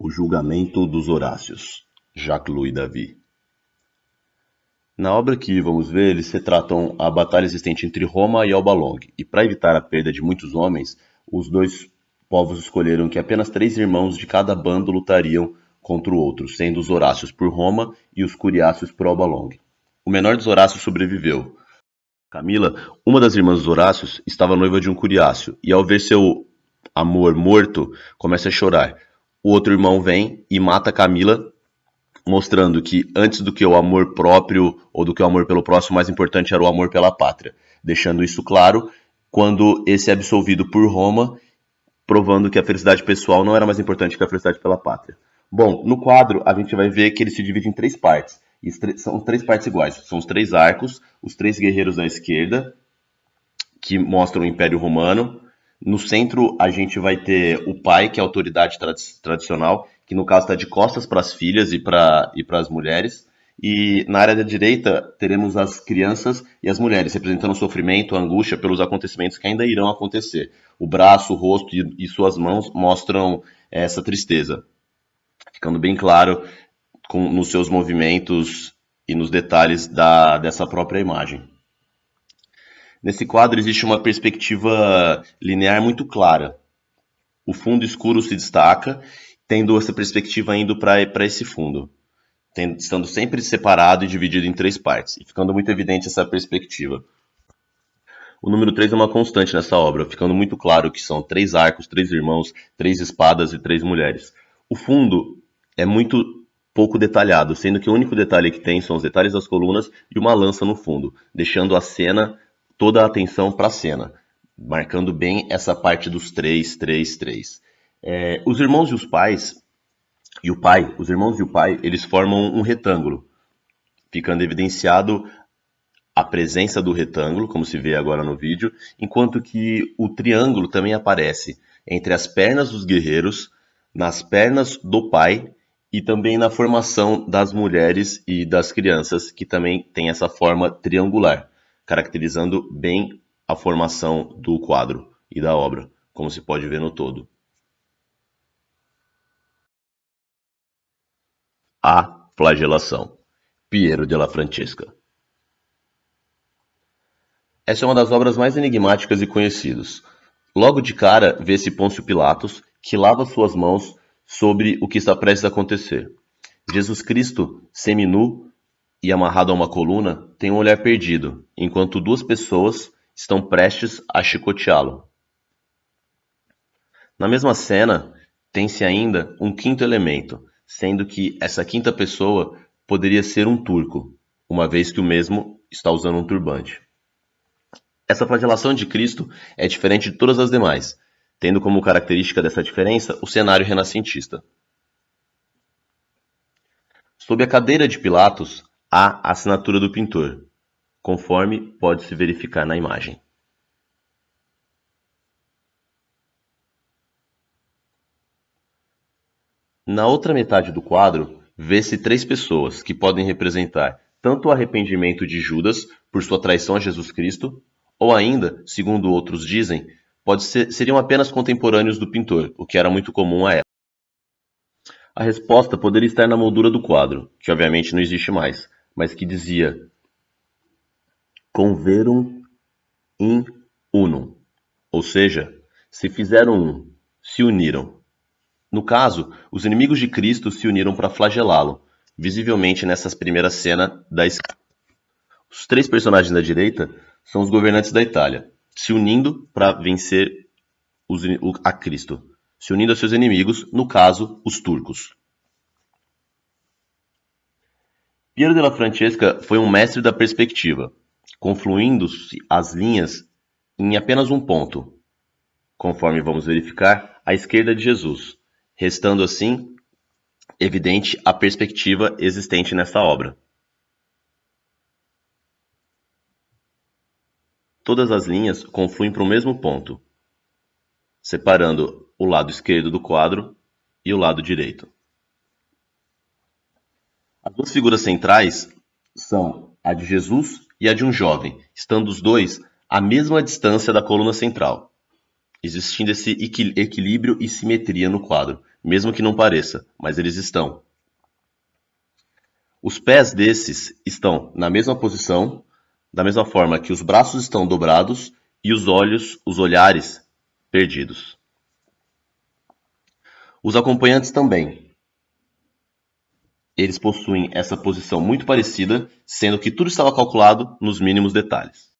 O julgamento dos Horácios, Jacques-Louis David. Na obra que vamos ver, eles retratam a batalha existente entre Roma e Alba Longa, e para evitar a perda de muitos homens, os dois povos escolheram que apenas 3 irmãos de cada bando lutariam contra o outro, sendo os Horácios por Roma e os Curiáceos por Alba Longa. O menor dos Horácios sobreviveu. Camila, uma das irmãs dos Horácios, estava noiva de um Curiáceo, e ao ver seu amor morto, começa a chorar. O outro irmão vem e mata Camila, mostrando que antes do que o amor próprio ou do que o amor pelo próximo, o mais importante era o amor pela pátria. Deixando isso claro quando esse é absolvido por Roma, provando que a felicidade pessoal não era mais importante que a felicidade pela pátria. Bom, no quadro a gente vai ver que ele se divide em 3 partes. E são 3 partes iguais. São os 3 arcos, os 3 guerreiros à esquerda, que mostram o Império Romano. No centro a gente vai ter o pai, que é a autoridade tradicional, que no caso está de costas para as filhas e para as mulheres. E na área da direita teremos as crianças e as mulheres, representando o sofrimento, a angústia pelos acontecimentos que ainda irão acontecer. O braço, o rosto e suas mãos mostram essa tristeza, ficando bem claro nos seus movimentos e nos detalhes dessa própria imagem. Nesse quadro existe uma perspectiva linear muito clara. O fundo escuro se destaca, tendo essa perspectiva indo para esse fundo, estando sempre separado e dividido em 3 partes, e ficando muito evidente essa perspectiva. O número 3 é uma constante nessa obra, ficando muito claro que são 3 arcos, 3 irmãos, 3 espadas e 3 mulheres. O fundo é muito pouco detalhado, sendo que o único detalhe que tem são os detalhes das colunas e uma lança no fundo, deixando a cena, toda a atenção para a cena, marcando bem essa parte dos 3, 3, 3. Os irmãos e os pais, os irmãos e o pai, eles formam um retângulo, ficando evidenciado a presença do retângulo, como se vê agora no vídeo, enquanto que o triângulo também aparece entre as pernas dos guerreiros, nas pernas do pai e também na formação das mulheres e das crianças, que também tem essa forma triangular, caracterizando bem a formação do quadro e da obra, como se pode ver no todo. A flagelação. Piero della Francesca. Essa é uma das obras mais enigmáticas e conhecidas. Logo de cara, vê-se Pôncio Pilatos, que lava suas mãos sobre o que está prestes a acontecer. Jesus Cristo, seminu e amarrado a uma coluna, tem um olhar perdido, enquanto 2 pessoas estão prestes a chicoteá-lo. Na mesma cena, tem-se ainda um 5º elemento, sendo que essa 5ª pessoa poderia ser um turco, uma vez que o mesmo está usando um turbante. Essa flagelação de Cristo é diferente de todas as demais, tendo como característica dessa diferença o cenário renascentista. Sob a cadeira de Pilatos há a assinatura do pintor, conforme pode-se verificar na imagem. Na outra metade do quadro, vê-se 3 pessoas que podem representar tanto o arrependimento de Judas por sua traição a Jesus Cristo, ou ainda, segundo outros dizem, seriam apenas contemporâneos do pintor, o que era muito comum à época. A resposta poderia estar na moldura do quadro, que obviamente não existe mais, mas que dizia Converum in unum, ou seja, se fizeram um, se uniram. No caso, os inimigos de Cristo se uniram para flagelá-lo, visivelmente nessa primeira cena da esquerda. Os 3 personagens da direita são os governantes da Itália, se unindo para vencer a Cristo, se unindo a seus inimigos, no caso, os turcos. Piero della Francesca foi um mestre da perspectiva, confluindo-se as linhas em apenas um ponto, conforme vamos verificar, à esquerda de Jesus, restando assim evidente a perspectiva existente nessa obra. Todas as linhas confluem para o mesmo ponto, separando o lado esquerdo do quadro e o lado direito. As 2 figuras centrais são a de Jesus e a de um jovem, estando os 2 à mesma distância da coluna central. existindo esse equilíbrio e simetria no quadro, mesmo que não pareça, mas eles estão. Os pés desses estão na mesma posição, da mesma forma que os braços estão dobrados e os olhos, os olhares, perdidos. Os acompanhantes também. Eles possuem essa posição muito parecida, sendo que tudo estava calculado nos mínimos detalhes.